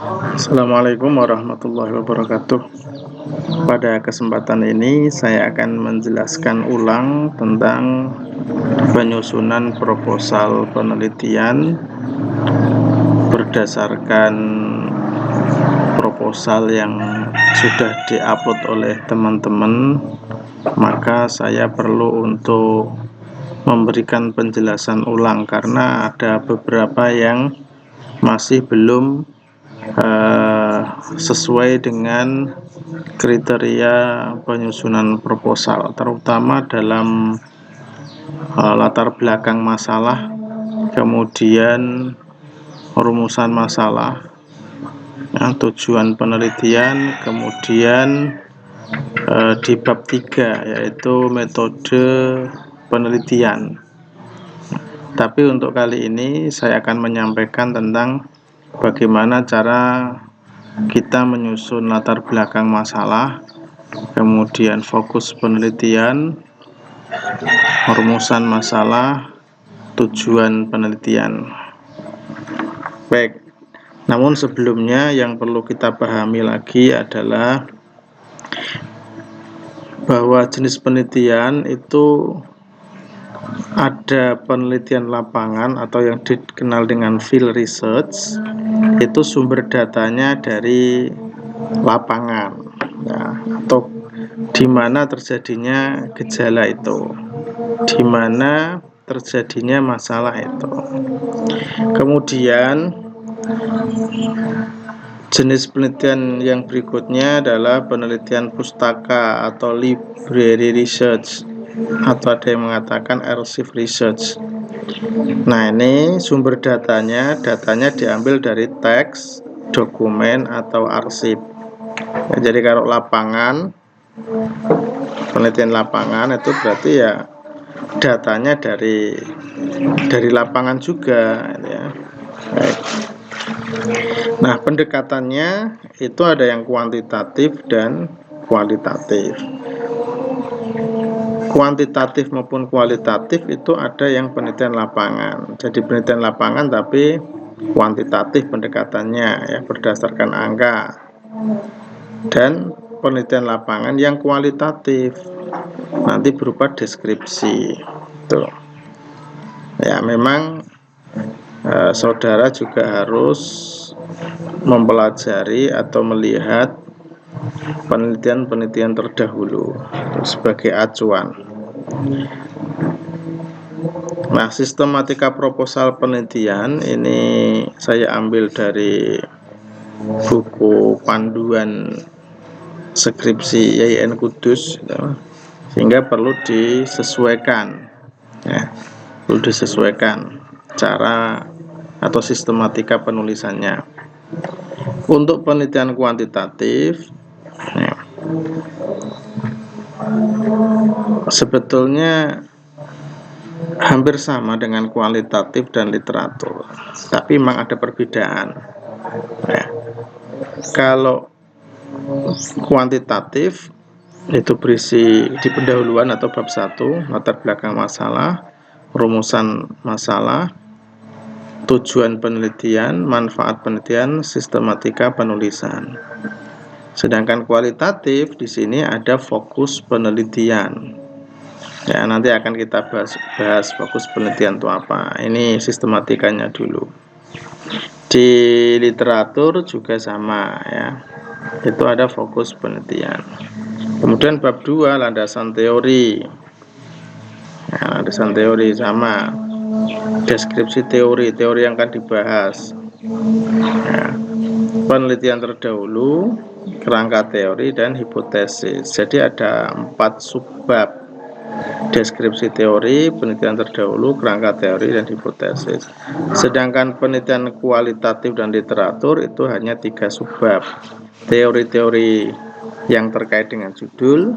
Assalamualaikum warahmatullahi wabarakatuh. Pada kesempatan ini saya akan menjelaskan ulang tentang penyusunan proposal penelitian berdasarkan proposal yang sudah diupload oleh teman-teman. Maka saya perlu untuk memberikan penjelasan ulang karena ada beberapa yang masih belum sesuai dengan kriteria penyusunan proposal, terutama dalam latar belakang masalah, kemudian rumusan masalah, tujuan penelitian, kemudian di bab 3 yaitu metode penelitian. Tapi untuk kali ini saya akan menyampaikan tentang bagaimana cara kita menyusun latar belakang masalah, kemudian fokus penelitian, rumusan masalah, tujuan penelitian. Baik, namun sebelumnya yang perlu kita pahami lagi adalah bahwa jenis penelitian itu ada penelitian lapangan atau yang dikenal dengan field research, itu sumber datanya dari lapangan ya, atau di mana terjadinya gejala itu, di mana terjadinya masalah itu. Kemudian jenis penelitian yang berikutnya adalah penelitian pustaka atau library research, atau ada yang mengatakan archive research. Nah, ini sumber datanya diambil dari teks, dokumen, atau arsip. Jadi kalau lapangan, penelitian lapangan itu berarti ya datanya dari lapangan juga ya. Baik. Nah, pendekatannya itu ada yang kuantitatif dan kualitatif. Kuantitatif maupun kualitatif itu ada yang penelitian lapangan. Jadi penelitian lapangan tapi kuantitatif pendekatannya ya, berdasarkan angka. Dan penelitian lapangan yang kualitatif nanti berupa deskripsi. Tuh. Ya, memang saudara juga harus mempelajari atau melihat penelitian-penelitian terdahulu sebagai acuan. Nah, sistematika proposal penelitian ini saya ambil dari buku panduan skripsi YIN Kudus, sehingga perlu disesuaikan ya, perlu disesuaikan cara atau sistematika penulisannya. Untuk penelitian kuantitatif ya, sebetulnya hampir sama dengan kualitatif dan literatur, tapi memang ada perbedaan ya. Kalau kuantitatif itu berisi di pendahuluan atau bab 1, latar belakang masalah, rumusan masalah, tujuan penelitian, manfaat penelitian, sistematika penulisan. Sedangkan kualitatif di sini ada fokus penelitian. Ya, nanti akan kita bahas fokus penelitian itu apa. Ini sistematikanya dulu. Di literatur juga sama ya. Itu ada fokus penelitian. Kemudian bab 2 landasan teori. Nah, landasan teori sama. Deskripsi teori yang akan dibahas. Nah, penelitian terdahulu, kerangka teori, dan hipotesis. Jadi ada 4 subbab. Deskripsi teori, penelitian terdahulu, kerangka teori, dan hipotesis. Sedangkan penelitian kualitatif dan literatur itu hanya 3 subbab. Teori-teori yang terkait dengan judul,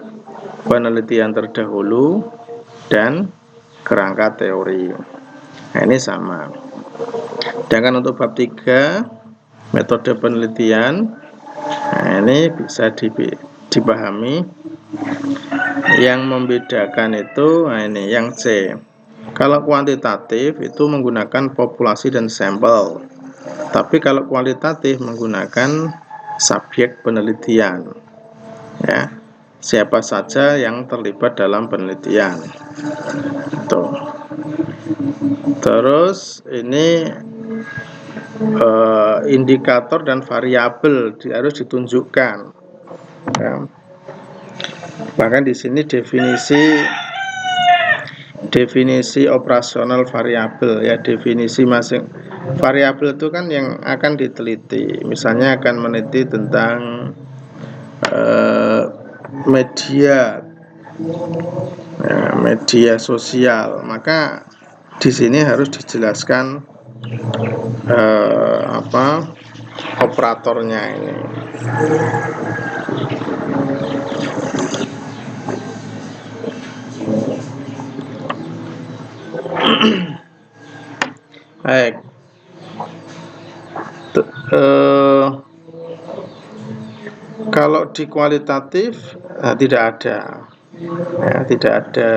penelitian terdahulu, dan kerangka teori. Nah, ini sama. Sedangkan untuk bab 3 metode penelitian, nah ini bisa dipahami. Yang membedakan itu, nah ini yang C. Kalau kuantitatif itu menggunakan populasi dan sampel. Tapi kalau kualitatif menggunakan subjek penelitian, ya, siapa saja yang terlibat dalam penelitian. Tuh. Terus ini indikator dan variabel harus ditunjukkan, ya. Bahkan di sini definisi operasional variabel, ya, definisi masing variabel itu kan yang akan diteliti. Misalnya akan meneliti tentang media, ya, media sosial, maka di sini harus dijelaskan operatornya ini. Baik. Kalau di kualitatif tidak ada, ya, tidak ada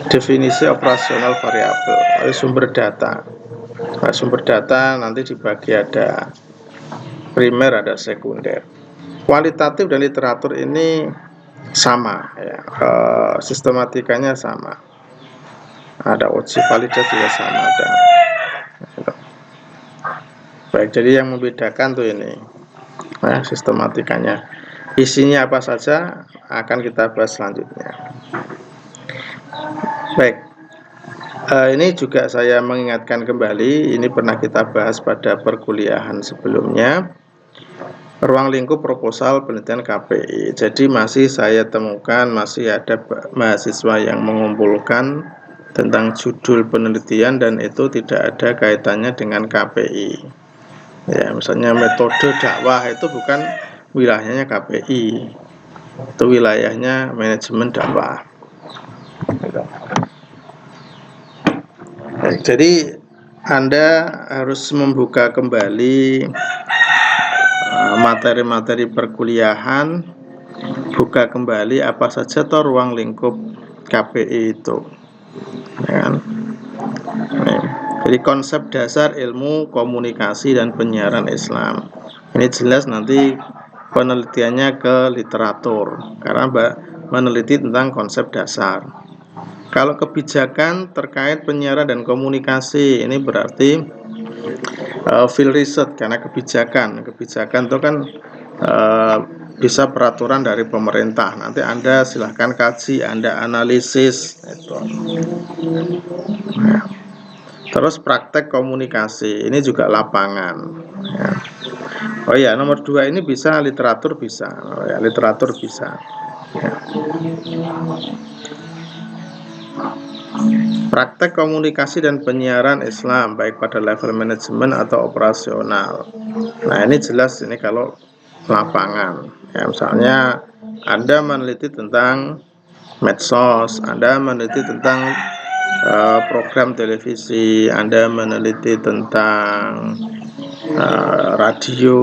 definisi operasional variabel. Sumber data. Nah, sumber data nanti dibagi ada primer, ada sekunder. Kualitatif dan literatur ini sama, ya, sistematikanya sama. Ada uji validat juga sama ada. Baik, jadi yang membedakan tuh ini, nah, sistematikanya. Isinya apa saja akan kita bahas selanjutnya. Baik, ini juga saya mengingatkan kembali, ini pernah kita bahas pada perkuliahan sebelumnya, ruang lingkup proposal penelitian KPI. Jadi masih saya temukan masih ada mahasiswa yang mengumpulkan tentang judul penelitian dan itu tidak ada kaitannya dengan KPI. Ya, misalnya metode dakwah itu bukan wilayahnya KPI, itu wilayahnya manajemen dakwah. Jadi Anda harus membuka kembali materi-materi perkuliahan, buka kembali apa saja toh ruang lingkup KPI itu, ya kan? Jadi konsep dasar ilmu komunikasi dan penyiaran Islam ini jelas nanti penelitiannya ke literatur karena meneliti tentang konsep dasar. Kalau kebijakan terkait penyiaran dan komunikasi ini berarti field research, karena kebijakan itu kan bisa peraturan dari pemerintah. Nanti Anda silahkan kaji, Anda analisis itu. Nah, terus praktek komunikasi ini juga lapangan, ya. Oh ya, nomor 2 ini bisa literatur bisa, oh ya, literatur bisa, ya. Praktek komunikasi dan penyiaran Islam baik pada level manajemen atau operasional. Nah, ini jelas ini kalau lapangan, ya, misalnya Anda meneliti tentang medsos, Anda meneliti tentang program televisi, Anda meneliti tentang radio,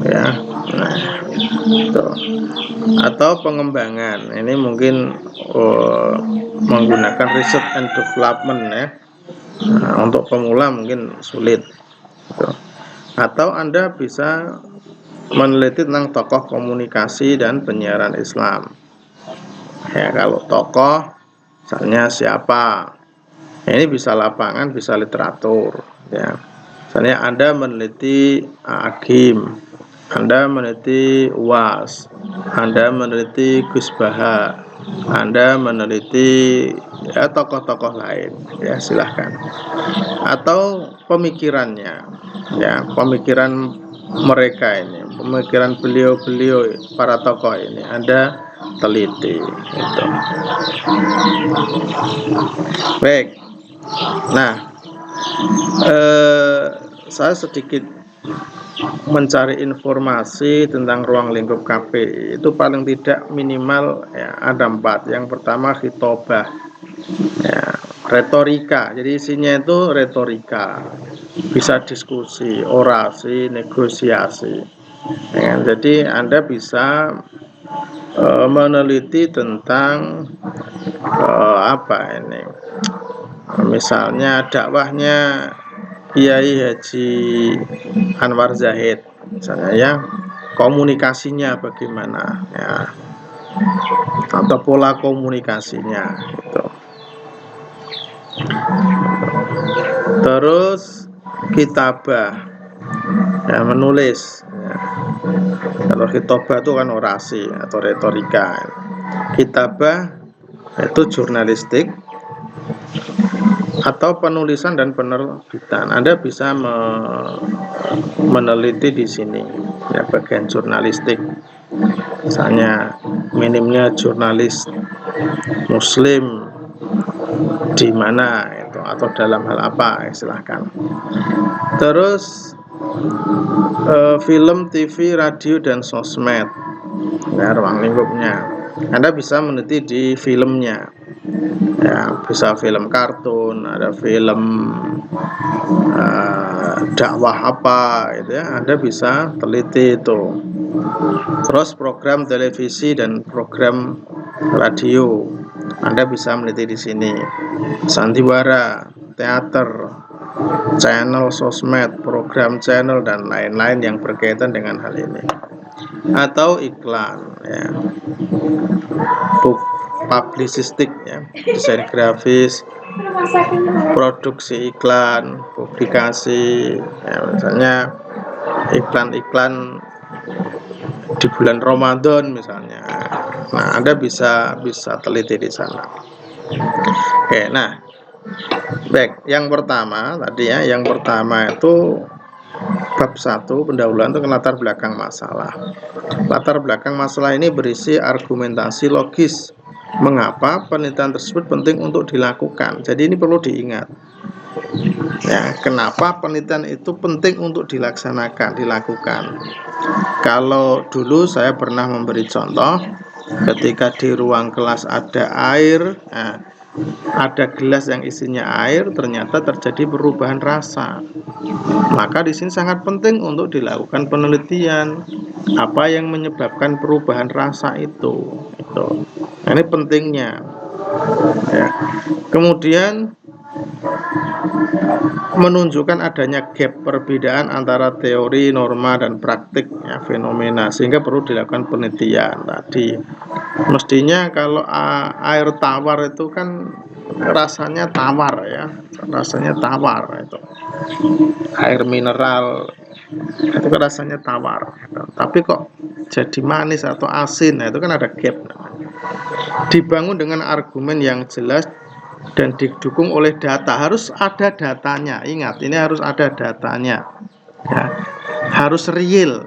ya. Nah, itu. Atau pengembangan, ini mungkin menggunakan research and development, ya. Nah, untuk pemula mungkin sulit gitu. Atau Anda bisa meneliti tentang tokoh komunikasi dan penyiaran Islam, ya. Kalau tokoh misalnya siapa, ya, ini bisa lapangan, bisa literatur, ya. Misalnya Anda meneliti Agim, Anda meneliti UAS, Anda meneliti Gus Baha, Anda meneliti ya tokoh-tokoh lain, ya silahkan. Atau pemikirannya, ya, pemikiran mereka ini, pemikiran beliau-beliau para tokoh ini Anda teliti gitu. Baik. Nah, saya sedikit mencari informasi tentang ruang lingkup KPI itu paling tidak minimal, ya, ada 4. Yang pertama khitobah, ya, retorika. Jadi isinya itu retorika, bisa diskusi, orasi, negosiasi, ya. Jadi Anda bisa meneliti tentang apa ini, misalnya dakwahnya Kiai Haji Anwar Zahid misalnya ya, komunikasinya bagaimana ya, atau pola komunikasinya gitu. Terus kitabah ya, menulis ya. Kalau khitobah itu kan orasi atau retorika. Kitabah itu jurnalistik atau penulisan dan penerbitan. Anda bisa meneliti di sini ya, bagian jurnalistik. Misalnya minimnya jurnalis muslim di mana itu atau dalam hal apa, silahkan. Terus film, TV, radio dan sosmed ya, ruang lingkupnya. Anda bisa meneliti di filmnya ya, bisa film kartun, ada film dakwah apa itu ya, Anda bisa teliti itu. Terus program televisi dan program radio, Anda bisa meneliti di sini. Sandiwara, teater, channel sosmed, program channel dan lain-lain yang berkaitan dengan hal ini. Atau iklan ya, publisistik ya, desain grafis, produksi iklan, publikasi ya, misalnya iklan-iklan di bulan Ramadan misalnya. Nah, Anda bisa teliti di sana. Oke, nah, baik, yang pertama tadi ya, yang pertama itu bab 1 pendahuluan itu latar belakang masalah. Latar belakang masalah ini berisi argumentasi logis mengapa penelitian tersebut penting untuk dilakukan. Jadi ini perlu diingat. Ya, kenapa penelitian itu penting untuk dilakukan. Kalau dulu saya pernah memberi contoh, ketika di ruang kelas ada air, nah, ada gelas yang isinya air, ternyata terjadi perubahan rasa. Maka di sini sangat penting untuk dilakukan penelitian apa yang menyebabkan perubahan rasa itu. Nah, ini pentingnya. Ya. Kemudian menunjukkan adanya gap perbedaan antara teori, norma, dan praktik ya, fenomena, sehingga perlu dilakukan penelitian tadi. Mestinya kalau air tawar itu kan rasanya tawar ya, rasanya tawar itu. Air mineral itu kan rasanya tawar, tapi kok jadi manis atau asin, nah itu kan ada gap. Dibangun dengan argumen yang jelas dan didukung oleh data. Harus ada datanya, ingat ini harus ada datanya ya. Harus real.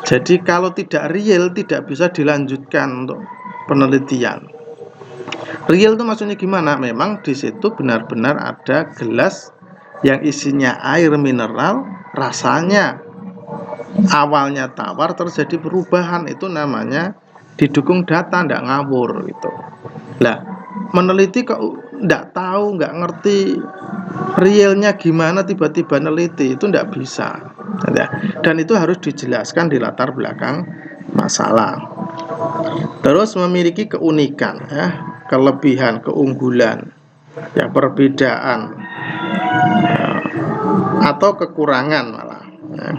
Jadi kalau tidak real tidak bisa dilanjutkan untuk penelitian. Real itu maksudnya gimana? Memang di situ benar-benar ada gelas yang isinya air mineral, rasanya awalnya tawar terjadi perubahan, itu namanya didukung data, tidak ngawur gitu. Lah, meneliti kok tidak tahu, nggak ngerti realnya gimana, tiba-tiba neliti, itu tidak bisa. Dan itu harus dijelaskan di latar belakang masalah. Terus memiliki keunikan ya, kelebihan, keunggulan ya, perbedaan ya, atau kekurangan malah ya.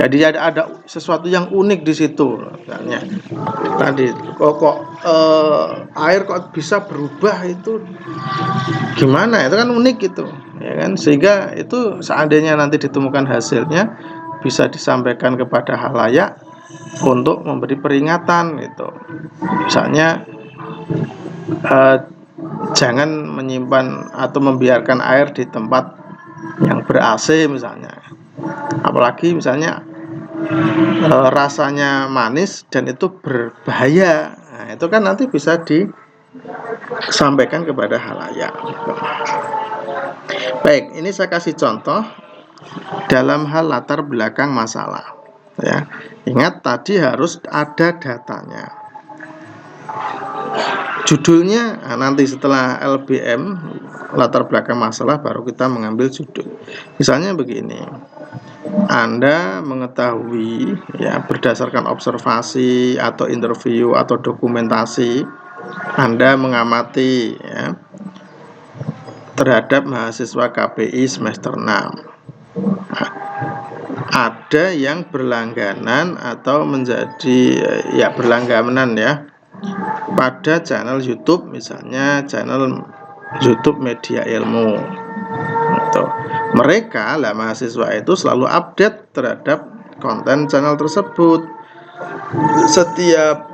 Jadi ada sesuatu yang unik di situ. Misalnya tadi air kok bisa berubah, itu gimana? Itu kan unik gitu, ya kan? Sehingga itu seandainya nanti ditemukan hasilnya bisa disampaikan kepada halayak untuk memberi peringatan gitu. Misalnya jangan menyimpan atau membiarkan air di tempat yang ber-AC misalnya. Apalagi misalnya rasanya manis dan itu berbahaya. Nah, itu kan nanti bisa disampaikan kepada halayak. Baik, ini saya kasih contoh dalam hal latar belakang masalah. Ya, ingat tadi harus ada datanya. Judulnya nanti setelah LBM latar belakang masalah baru kita mengambil judul. Misalnya begini. Anda mengetahui ya, berdasarkan observasi atau interview atau dokumentasi, Anda mengamati ya, terhadap mahasiswa KPI semester 6. Nah, ada yang berlangganan atau menjadi ya berlangganan ya pada channel YouTube, misalnya channel YouTube Media Ilmu. Gitu. Mereka lah mahasiswa itu selalu update terhadap konten channel tersebut. Setiap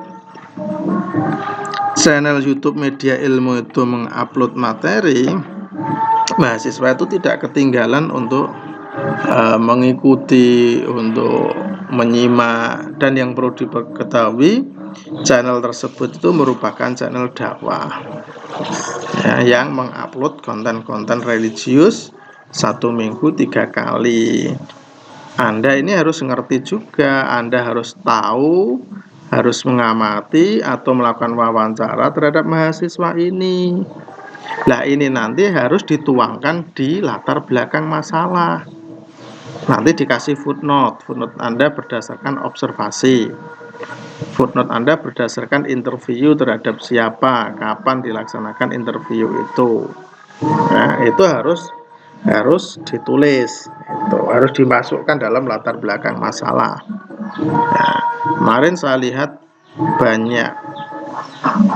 channel YouTube Media Ilmu itu mengupload materi, mahasiswa itu tidak ketinggalan untuk mengikuti, untuk menyimak. Dan yang perlu diketahui, channel tersebut itu merupakan channel dakwah ya, yang mengupload konten-konten religius 1 minggu 3 kali. Anda ini harus ngerti juga, Anda harus tahu, harus mengamati atau melakukan wawancara terhadap mahasiswa ini. Nah, ini nanti harus dituangkan di latar belakang masalah. Nanti dikasih footnote. Footnote Anda berdasarkan observasi. Footnote Anda berdasarkan interview terhadap siapa, kapan dilaksanakan interview itu. Nah, itu harus ditulis, itu harus dimasukkan dalam latar belakang masalah. Nah, kemarin saya lihat banyak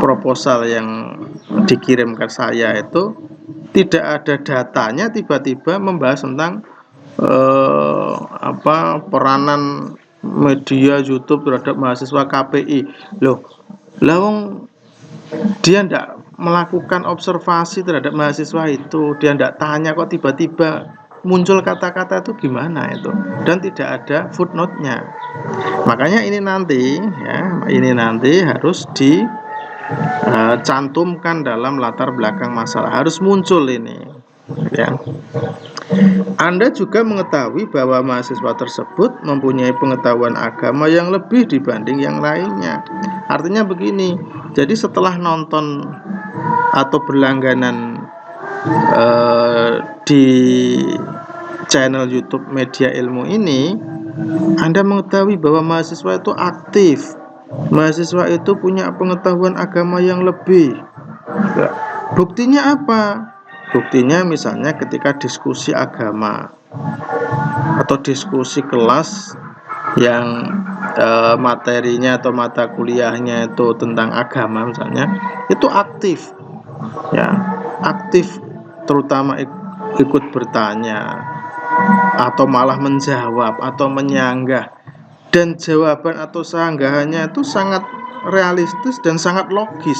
proposal yang dikirim ke saya itu tidak ada datanya, tiba-tiba membahas tentang peranan media YouTube terhadap mahasiswa KPI. Loh, lawang dia tidak melakukan observasi terhadap mahasiswa itu, dia tidak tanya, kok tiba-tiba muncul kata-kata itu gimana itu, dan tidak ada footnote-nya. Makanya ini nanti harus dicantumkan dalam latar belakang masalah, harus muncul ini ya. Anda juga mengetahui bahwa mahasiswa tersebut mempunyai pengetahuan agama yang lebih dibanding yang lainnya. Artinya begini, jadi setelah nonton atau berlangganan di channel YouTube Media Ilmu ini, Anda mengetahui bahwa mahasiswa itu aktif, mahasiswa itu punya pengetahuan agama yang lebih. Buktinya apa? Buktinya misalnya ketika diskusi agama atau diskusi kelas yang materinya atau mata kuliahnya itu tentang agama misalnya, itu aktif ya, aktif, terutama ikut bertanya atau malah menjawab atau menyanggah, dan jawaban atau sanggahannya itu sangat realistis dan sangat logis.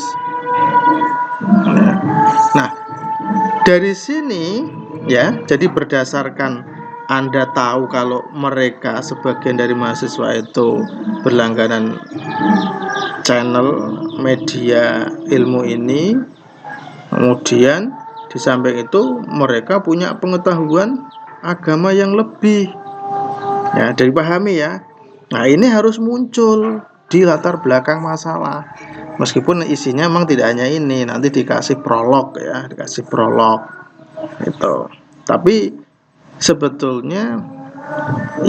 Nah, dari sini ya, jadi berdasarkan Anda tahu kalau mereka sebagian dari mahasiswa itu berlangganan channel Media Ilmu ini, kemudian di samping itu mereka punya pengetahuan agama yang lebih ya, dari pahami ya. Nah, ini harus muncul di latar belakang masalah. Meskipun isinya memang tidak hanya ini, nanti dikasih prolog ya, dikasih prolog itu. Tapi sebetulnya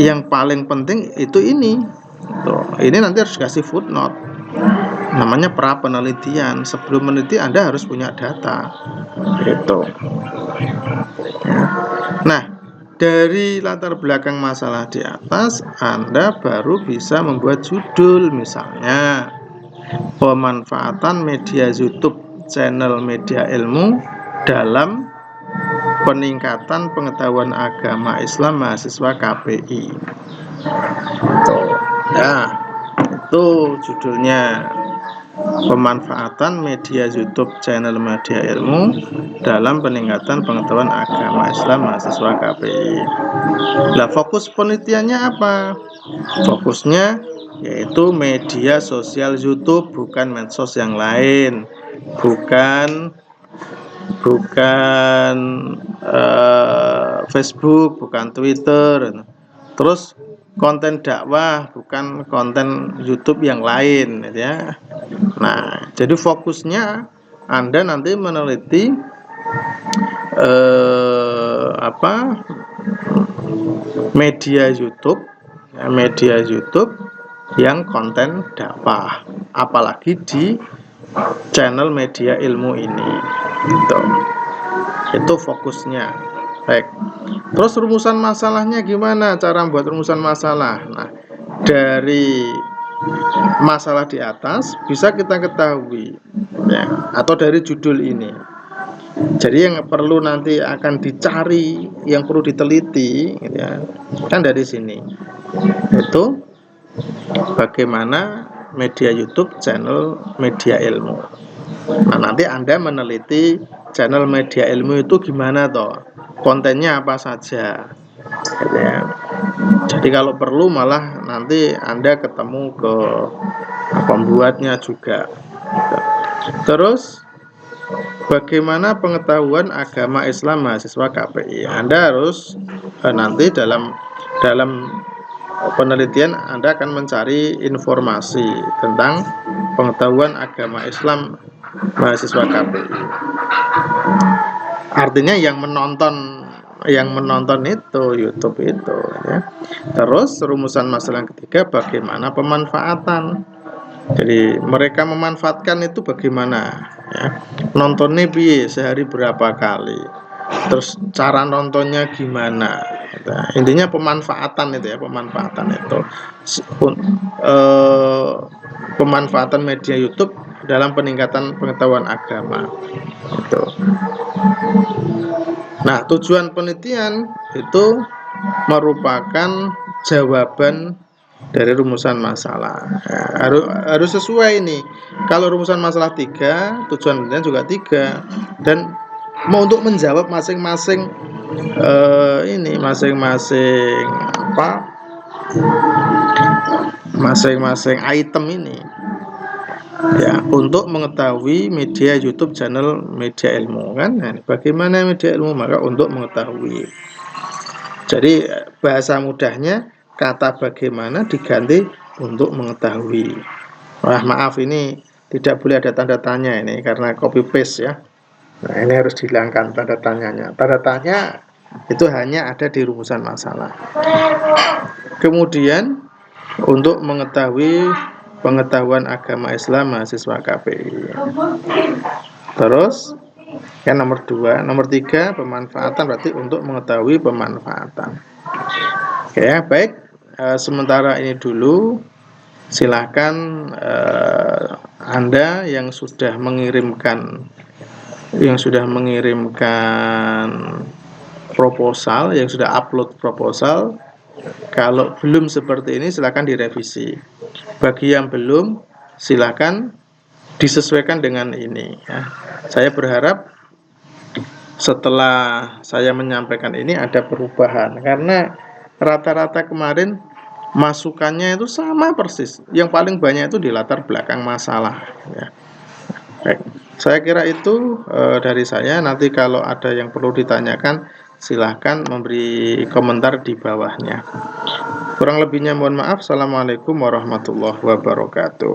yang paling penting itu ini. Ini nanti harus dikasih footnote. Namanya pra penelitian. Sebelum meneliti Anda harus punya data. Gitu. Ya. Nah, dari latar belakang masalah di atas, Anda baru bisa membuat judul, misalnya pemanfaatan media YouTube channel Media Ilmu dalam peningkatan pengetahuan agama Islam mahasiswa KPI. Ya, itu judulnya, pemanfaatan media YouTube channel Media Ilmu dalam peningkatan pengetahuan agama Islam mahasiswa KPI. Nah, fokus penelitiannya apa? Fokusnya yaitu media sosial YouTube, bukan medsos yang lain, bukan Facebook, bukan Twitter. Terus konten dakwah, bukan konten YouTube yang lain ya. Nah, jadi fokusnya Anda nanti meneliti media YouTube ya, media YouTube yang konten dakwah, apalagi di channel Media Ilmu ini gitu. Itu fokusnya. Baik. Terus rumusan masalahnya gimana? Cara membuat rumusan masalah. Nah, dari masalah di atas bisa kita ketahui ya, atau dari judul ini. Jadi yang perlu nanti akan dicari, yang perlu diteliti ya, kan dari sini. Itu bagaimana media YouTube channel media ilmu. Nah, nanti Anda meneliti channel media ilmu itu gimana toh? Kontennya apa saja? Gitu ya. Jadi kalau perlu malah nanti Anda ketemu ke pembuatnya juga. Terus bagaimana pengetahuan agama Islam mahasiswa KPI? Anda harus nanti dalam penelitian Anda akan mencari informasi tentang pengetahuan agama Islam mahasiswa KPI. Artinya yang menonton itu YouTube itu ya. Terus rumusan masalah yang ketiga bagaimana pemanfaatan. Jadi mereka memanfaatkan itu bagaimana ya. Nontonnya piye, sehari berapa kali. Terus cara nontonnya gimana. Nah, intinya pemanfaatan itu ya, pemanfaatan itu pemanfaatan media YouTube dalam peningkatan pengetahuan agama itu. Nah, tujuan penelitian itu merupakan jawaban dari rumusan masalah. Nah, harus sesuai ini. Kalau rumusan masalah 3, tujuan penelitian juga 3, dan mau untuk menjawab masing-masing masing-masing item ini ya, untuk mengetahui media YouTube channel media ilmu kan. Nah, bagaimana media ilmu? Maka untuk mengetahui. Jadi bahasa mudahnya kata bagaimana diganti untuk mengetahui. Wah, maaf ini tidak boleh ada tanda tanya ini karena copy paste ya. Nah, ini harus dihilangkan tanda tanyanya. Tanda tanya itu hanya ada di rumusan masalah. Kemudian untuk mengetahui pengetahuan agama Islam mahasiswa KPI. Terus yang nomor 2, nomor 3 pemanfaatan, berarti untuk mengetahui pemanfaatan. Oke, baik. Sementara ini dulu silakan Anda yang sudah mengirimkan proposal, yang sudah upload proposal, kalau belum seperti ini silakan direvisi. Bagi yang belum, silakan disesuaikan dengan ini ya. Saya berharap setelah saya menyampaikan ini ada perubahan, karena rata-rata kemarin masukannya itu sama persis. Yang paling banyak itu di latar belakang masalah ya. Baik, saya kira itu dari saya. Nanti kalau ada yang perlu ditanyakan silahkan memberi komentar di bawahnya. Kurang lebihnya mohon maaf. Assalamualaikum warahmatullahi wabarakatuh.